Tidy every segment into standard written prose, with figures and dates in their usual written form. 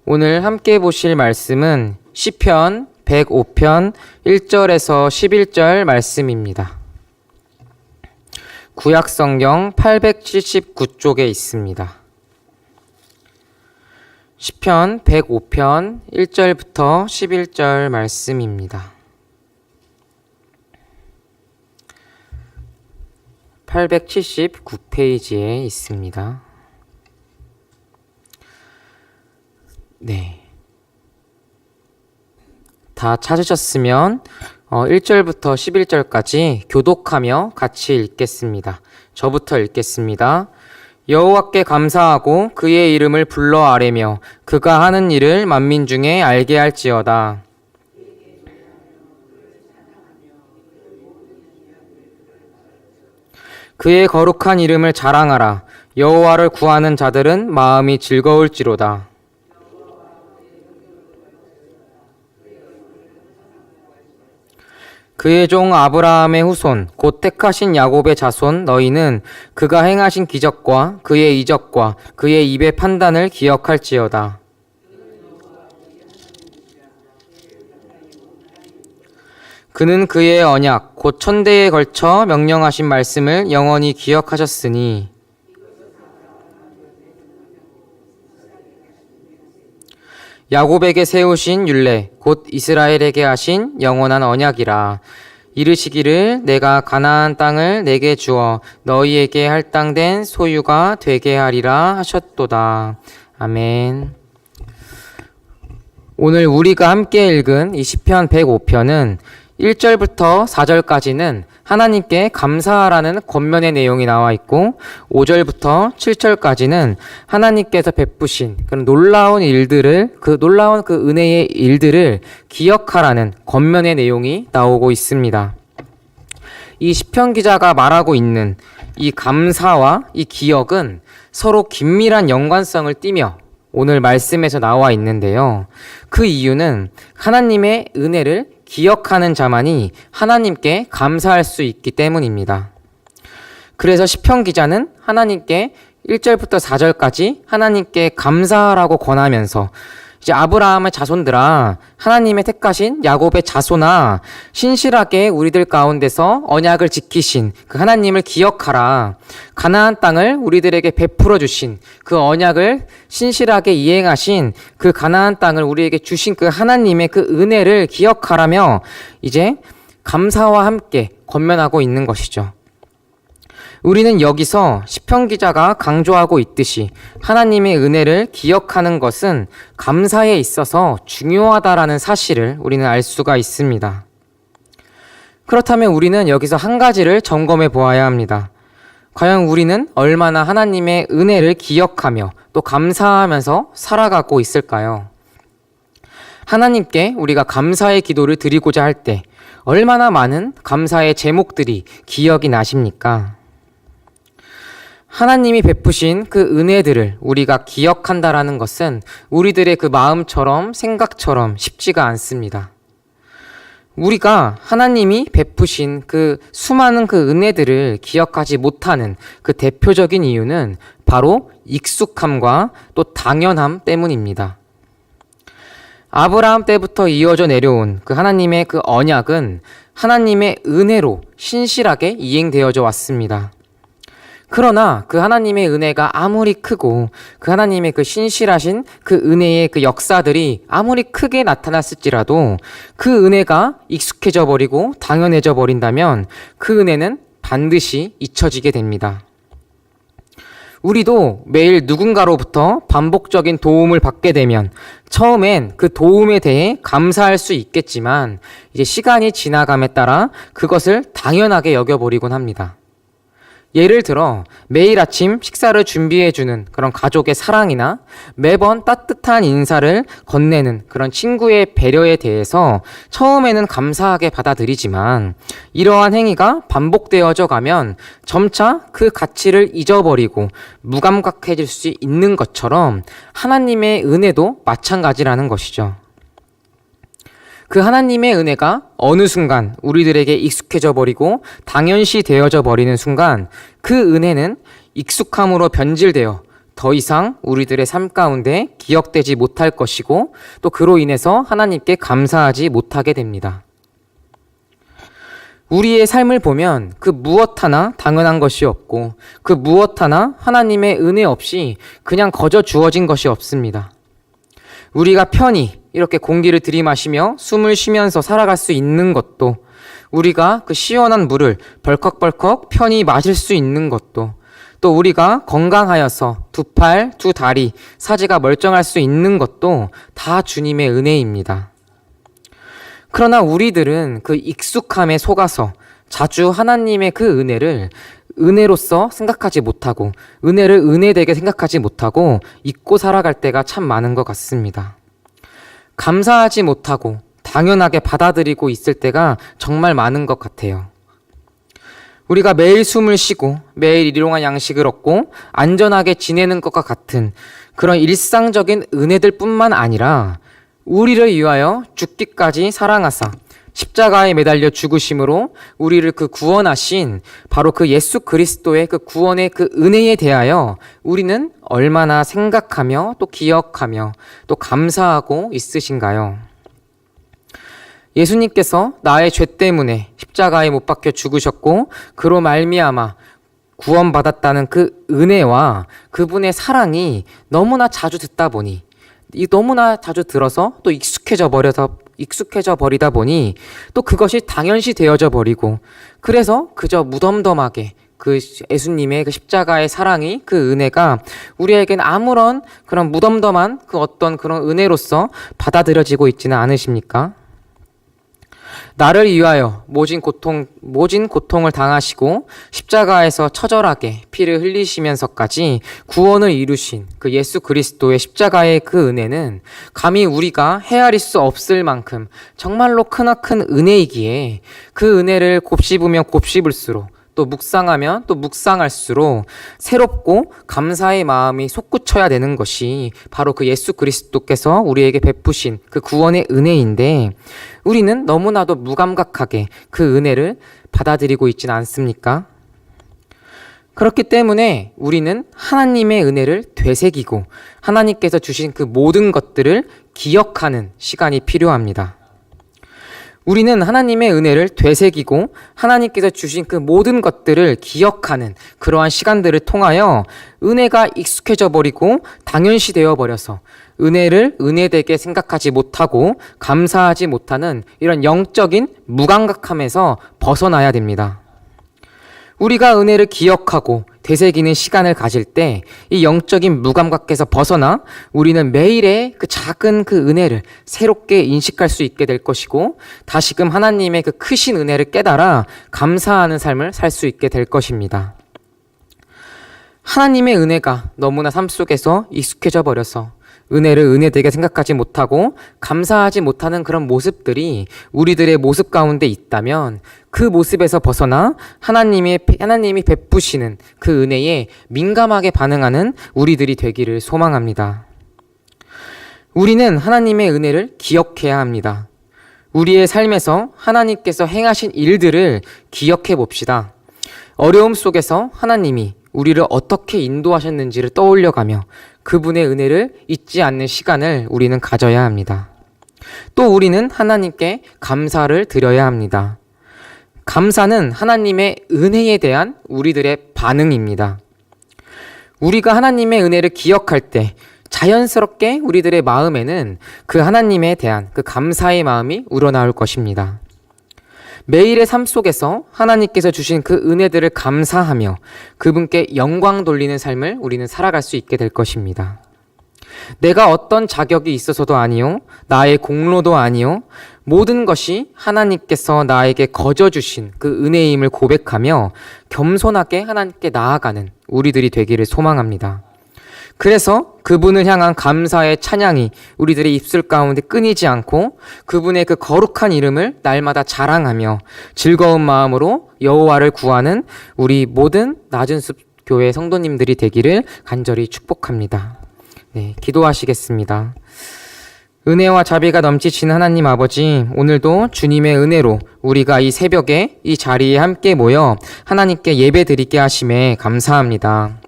오늘 함께 보실 말씀은 시편 105편 1절에서 11절 말씀입니다. 구약성경 879쪽에 있습니다. 시편 105편 1절부터 11절 말씀입니다. 879페이지에 있습니다. 네. 다 찾으셨으면 1절부터 11절까지 교독하며 같이 읽겠습니다. 저부터 읽겠습니다. 여호와께 감사하고 그의 이름을 불러 아뢰며 그가 하는 일을 만민 중에 알게 할지어다. 그의 거룩한 이름을 자랑하라. 여호와를 구하는 자들은 마음이 즐거울지로다. 그의 종 아브라함의 후손 곧 택하신 야곱의 자손 너희는 그가 행하신 기적과 그의 이적과 그의 입의 판단을 기억할지어다. 그는 그의 언약 곧 천대에 걸쳐 명령하신 말씀을 영원히 기억하셨으니 야곱에게 세우신 율례 곧 이스라엘에게 하신 영원한 언약이라. 이르시기를 내가 가나안 땅을 내게 주어 너희에게 할당된 소유가 되게 하리라 하셨도다. 아멘. 오늘 우리가 함께 읽은 이 시편 105편은 1절부터 4절까지는 하나님께 감사하라는 권면의 내용이 나와 있고 5절부터 7절까지는 하나님께서 베푸신 그런 놀라운 일들을 놀라운 은혜의 일들을 기억하라는 권면의 내용이 나오고 있습니다. 이 시편 기자가 말하고 있는 이 감사와 이 기억은 서로 긴밀한 연관성을 띠며 오늘 말씀에서 나와 있는데요. 그 이유는 하나님의 은혜를 기억하는 자만이 하나님께 감사할 수 있기 때문입니다. 그래서 시편 기자는 하나님께 1절부터 4절까지 하나님께 감사하라고 권하면서 이제 아브라함의 자손들아, 하나님의 택하신 야곱의 자손아, 신실하게 우리들 가운데서 언약을 지키신 그 하나님을 기억하라. 가나안 땅을 우리들에게 베풀어 주신 그 언약을 신실하게 이행하신 그 가나안 땅을 우리에게 주신 그 하나님의 그 은혜를 기억하라며 이제 감사와 함께 권면하고 있는 것이죠. 우리는 여기서 시편 기자가 강조하고 있듯이 하나님의 은혜를 기억하는 것은 감사에 있어서 중요하다라는 사실을 우리는 알 수가 있습니다. 그렇다면 우리는 여기서 한 가지를 점검해 보아야 합니다. 과연 우리는 얼마나 하나님의 은혜를 기억하며 또 감사하면서 살아가고 있을까요? 하나님께 우리가 감사의 기도를 드리고자 할 때 얼마나 많은 감사의 제목들이 기억이 나십니까? 하나님이 베푸신 그 은혜들을 우리가 기억한다라는 것은 우리들의 그 마음처럼 생각처럼 쉽지가 않습니다. 우리가 하나님이 베푸신 그 수많은 그 은혜들을 기억하지 못하는 그 대표적인 이유는 바로 익숙함과 또 당연함 때문입니다. 아브라함 때부터 이어져 내려온 그 하나님의 그 언약은 하나님의 은혜로 신실하게 이행되어져 왔습니다. 그러나 그 하나님의 은혜가 아무리 크고 그 하나님의 그 신실하신 그 은혜의 그 역사들이 아무리 크게 나타났을지라도 그 은혜가 익숙해져 버리고 당연해져 버린다면 그 은혜는 반드시 잊혀지게 됩니다. 우리도 매일 누군가로부터 반복적인 도움을 받게 되면 처음엔 그 도움에 대해 감사할 수 있겠지만 이제 시간이 지나감에 따라 그것을 당연하게 여겨버리곤 합니다. 예를 들어 매일 아침 식사를 준비해주는 그런 가족의 사랑이나 매번 따뜻한 인사를 건네는 그런 친구의 배려에 대해서 처음에는 감사하게 받아들이지만 이러한 행위가 반복되어져 가면 점차 그 가치를 잊어버리고 무감각해질 수 있는 것처럼 하나님의 은혜도 마찬가지라는 것이죠. 그 하나님의 은혜가 어느 순간 우리들에게 익숙해져 버리고 당연시 되어져 버리는 순간 그 은혜는 익숙함으로 변질되어 더 이상 우리들의 삶 가운데 기억되지 못할 것이고 또 그로 인해서 하나님께 감사하지 못하게 됩니다. 우리의 삶을 보면 그 무엇 하나 당연한 것이 없고 그 무엇 하나 하나님의 은혜 없이 그냥 거저 주어진 것이 없습니다. 우리가 편히 이렇게 공기를 들이마시며 숨을 쉬면서 살아갈 수 있는 것도, 우리가 그 시원한 물을 벌컥벌컥 편히 마실 수 있는 것도, 또 우리가 건강하여서 두 팔, 두 다리, 사지가 멀쩡할 수 있는 것도 다 주님의 은혜입니다. 그러나 우리들은 그 익숙함에 속아서 자주 하나님의 그 은혜를 은혜로서 생각하지 못하고 은혜를 은혜되게 생각하지 못하고 잊고 살아갈 때가 참 많은 것 같습니다. 감사하지 못하고 당연하게 받아들이고 있을 때가 정말 많은 것 같아요. 우리가 매일 숨을 쉬고 매일 일용할 양식을 얻고 안전하게 지내는 것과 같은 그런 일상적인 은혜들 뿐만 아니라 우리를 위하여 죽기까지 사랑하사 십자가에 매달려 죽으심으로 우리를 그 구원하신 바로 그 예수 그리스도의 그 구원의 그 은혜에 대하여 우리는 얼마나 생각하며 또 기억하며 또 감사하고 있으신가요? 예수님께서 나의 죄 때문에 십자가에 못 박혀 죽으셨고 그로 말미암아 구원받았다는 그 은혜와 그분의 사랑이 너무나 자주 듣다 보니 너무나 자주 들어서 또 익숙해져 버리다 보니 또 그것이 당연시 되어져 버리고 그래서 그저 무덤덤하게 그 예수님의 그 십자가의 사랑이 그 은혜가 우리에겐 아무런 그런 무덤덤한 그 어떤 그런 은혜로서 받아들여지고 있지는 않으십니까? 나를 위하여 모진 고통을 당하시고 십자가에서 처절하게 피를 흘리시면서까지 구원을 이루신 그 예수 그리스도의 십자가의 그 은혜는 감히 우리가 헤아릴 수 없을 만큼 정말로 크나큰 은혜이기에 그 은혜를 곱씹으면 곱씹을수록 또 묵상하면 또 묵상할수록 새롭고 감사의 마음이 솟구쳐야 되는 것이 바로 그 예수 그리스도께서 우리에게 베푸신 그 구원의 은혜인데 우리는 너무나도 무감각하게 그 은혜를 받아들이고 있지는 않습니까? 그렇기 때문에 우리는 하나님의 은혜를 되새기고 하나님께서 주신 그 모든 것들을 기억하는 시간이 필요합니다. 우리는 하나님의 은혜를 되새기고 하나님께서 주신 그 모든 것들을 기억하는 그러한 시간들을 통하여 은혜가 익숙해져 버리고 당연시 되어 버려서 은혜를 은혜되게 생각하지 못하고 감사하지 못하는 이런 영적인 무감각함에서 벗어나야 됩니다. 우리가 은혜를 기억하고 되새기는 시간을 가질 때 이 영적인 무감각에서 벗어나 우리는 매일의 그 작은 그 은혜를 새롭게 인식할 수 있게 될 것이고 다시금 하나님의 그 크신 은혜를 깨달아 감사하는 삶을 살 수 있게 될 것입니다. 하나님의 은혜가 너무나 삶 속에서 익숙해져 버려서 은혜를 은혜되게 생각하지 못하고 감사하지 못하는 그런 모습들이 우리들의 모습 가운데 있다면 그 모습에서 벗어나 하나님이 베푸시는 그 은혜에 민감하게 반응하는 우리들이 되기를 소망합니다. 우리는 하나님의 은혜를 기억해야 합니다. 우리의 삶에서 하나님께서 행하신 일들을 기억해 봅시다. 어려움 속에서 하나님이 우리를 어떻게 인도하셨는지를 떠올려가며 그분의 은혜를 잊지 않는 시간을 우리는 가져야 합니다. 또 우리는 하나님께 감사를 드려야 합니다. 감사는 하나님의 은혜에 대한 우리들의 반응입니다. 우리가 하나님의 은혜를 기억할 때 자연스럽게 우리들의 마음에는 그 하나님에 대한 그 감사의 마음이 우러나올 것입니다. 매일의 삶 속에서 하나님께서 주신 그 은혜들을 감사하며 그분께 영광 돌리는 삶을 우리는 살아갈 수 있게 될 것입니다. 내가 어떤 자격이 있어서도 아니요, 나의 공로도 아니요, 모든 것이 하나님께서 나에게 거저 주신 그 은혜임을 고백하며 겸손하게 하나님께 나아가는 우리들이 되기를 소망합니다. 그래서 그분을 향한 감사의 찬양이 우리들의 입술 가운데 끊이지 않고 그분의 그 거룩한 이름을 날마다 자랑하며 즐거운 마음으로 여호와를 구하는 우리 모든 낮은 숲 교회 성도님들이 되기를 간절히 축복합니다. 네, 기도하시겠습니다. 은혜와 자비가 넘치신 하나님 아버지, 오늘도 주님의 은혜로 우리가 이 새벽에 이 자리에 함께 모여 하나님께 예배드리게 하심에 감사합니다.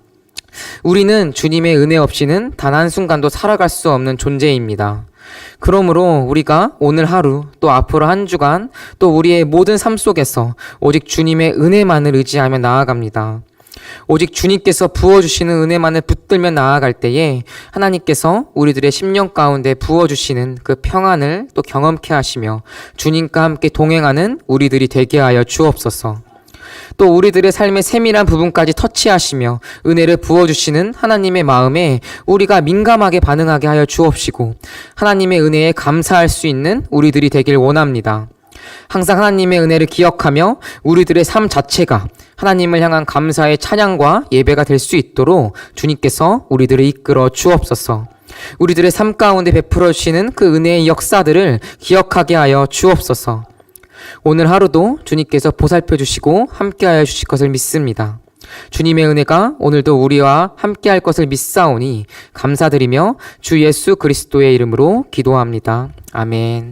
우리는 주님의 은혜 없이는 단 한순간도 살아갈 수 없는 존재입니다. 그러므로 우리가 오늘 하루 또 앞으로 한 주간 또 우리의 모든 삶 속에서 오직 주님의 은혜만을 의지하며 나아갑니다. 오직 주님께서 부어주시는 은혜만을 붙들며 나아갈 때에 하나님께서 우리들의 심령 가운데 부어주시는 그 평안을 또 경험케 하시며 주님과 함께 동행하는 우리들이 되게 하여 주옵소서. 또 우리들의 삶의 세밀한 부분까지 터치하시며 은혜를 부어주시는 하나님의 마음에 우리가 민감하게 반응하게 하여 주옵시고 하나님의 은혜에 감사할 수 있는 우리들이 되길 원합니다. 항상 하나님의 은혜를 기억하며 우리들의 삶 자체가 하나님을 향한 감사의 찬양과 예배가 될 수 있도록 주님께서 우리들을 이끌어 주옵소서. 우리들의 삶 가운데 베풀어 주시는 그 은혜의 역사들을 기억하게 하여 주옵소서. 오늘 하루도 주님께서 보살펴 주시고 함께하여 주실 것을 믿습니다. 주님의 은혜가 오늘도 우리와 함께할 것을 믿사오니 감사드리며 주 예수 그리스도의 이름으로 기도합니다. 아멘.